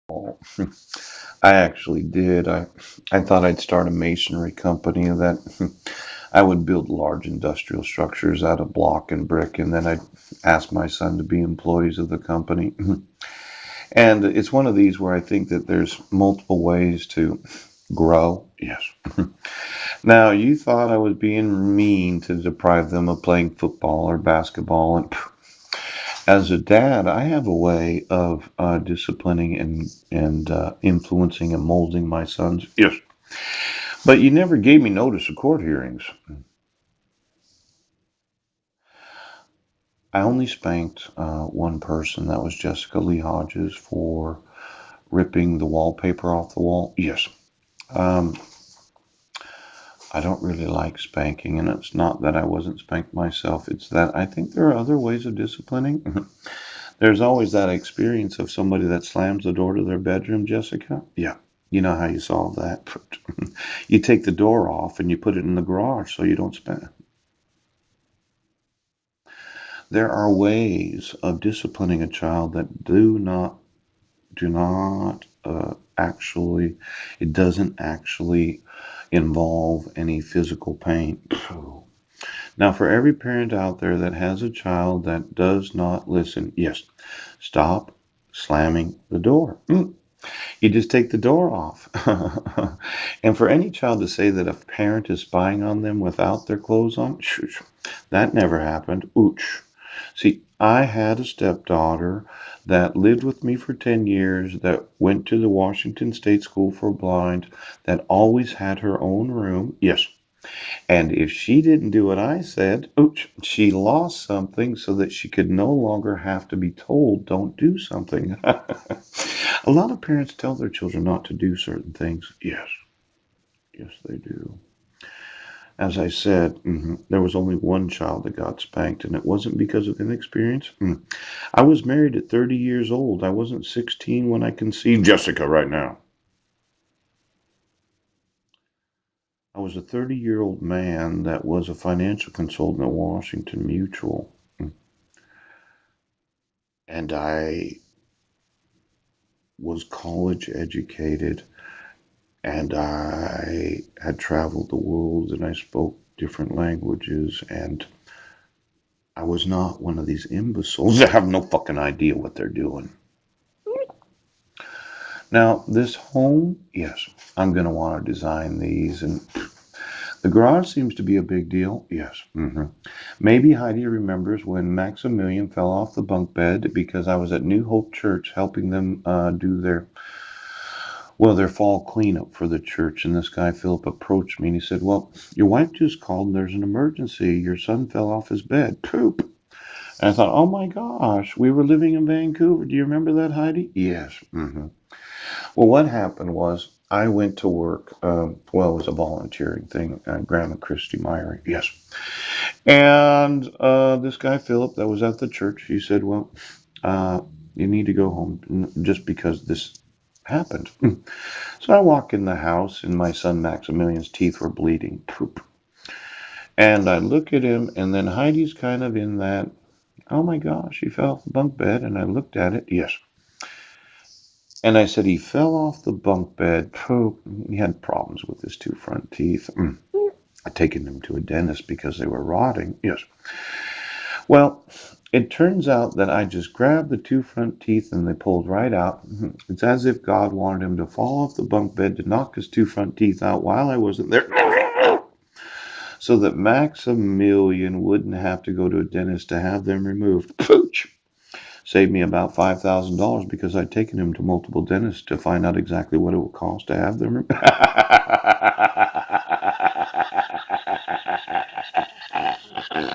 Oh, I actually did. I thought I'd start a masonry company that I would build large industrial structures out of block and brick, and then I'd ask my son to be employees of the company. And it's one of these where I think that there's multiple ways to grow. Yes. Now, you thought I was being mean to deprive them of playing football or basketball, and as a dad, I have a way of disciplining and influencing and molding my sons. Yes, but you never gave me notice of court hearings. I only spanked one person. That was Jessica Lee Hodges for ripping the wallpaper off the wall. Yes. Um, I don't really like spanking, and it's not that I wasn't spanked myself. It's that I think there are other ways of disciplining. There's always that experience of somebody that slams the door to their bedroom, Jessica. Yeah. You know how you solve that? You take the door off and you put it in the garage so you don't spend. There are ways of disciplining a child that do not actually, it doesn't actually involve any physical pain. Now, for every parent out there that has a child that does not listen, yes, stop slamming the door. You just take the door off. And for any child to say that a parent is spying on them without their clothes on, that never happened. Ooch. See, I had a stepdaughter that lived with me for 10 years, that went to the Washington State School for Blind, that always had her own room. Yes. And if she didn't do what I said, ooch, she lost something so that she could no longer have to be told, don't do something. A lot of parents tell their children not to do certain things. Yes, yes, they do. As I said, there was only one child that got spanked, and it wasn't because of inexperience. I was married at 30 years old. I wasn't 16 when I conceived Jessica right now. I was a 30-year-old man that was a financial consultant at Washington Mutual. And I was college educated, and I had traveled the world, and I spoke different languages, and I was not one of these imbeciles that have no fucking idea what they're doing. Now, this home, yes, I'm going to want to design these. And the garage seems to be a big deal. Yes. Maybe Heidi remembers when Maximilian fell off the bunk bed because I was at New Hope Church helping them do their fall cleanup for the church. And this guy, Philip, approached me and he said, "Well, your wife just called and there's an emergency. Your son fell off his bed. Poop." And I thought, oh my gosh, we were living in Vancouver. Do you remember that, Heidi? Yes. Well, what happened was I went to work. Well, it was a volunteering thing, Graham and Christy Meyer. Yes. And this guy, Philip, that was at the church, he said, well, uh, you need to go home just because this happened. So I walk in the house, and my son Maximilian's teeth were bleeding. Poop. And I look at him, and then Heidi's kind of in that, oh my gosh, he fell off the bunk bed. And I looked at it. Yes. And I said, he fell off the bunk bed. Poop. He had problems with his two front teeth. I'd taken him to a dentist because they were rotting. Yes. Well, it turns out that I just grabbed the two front teeth and they pulled right out. It's as if God wanted him to fall off the bunk bed to knock his two front teeth out while I wasn't there, so that Maximilian wouldn't have to go to a dentist to have them removed. Pooch! Saved me about $5,000 because I'd taken him to multiple dentists to find out exactly what it would cost to have them removed.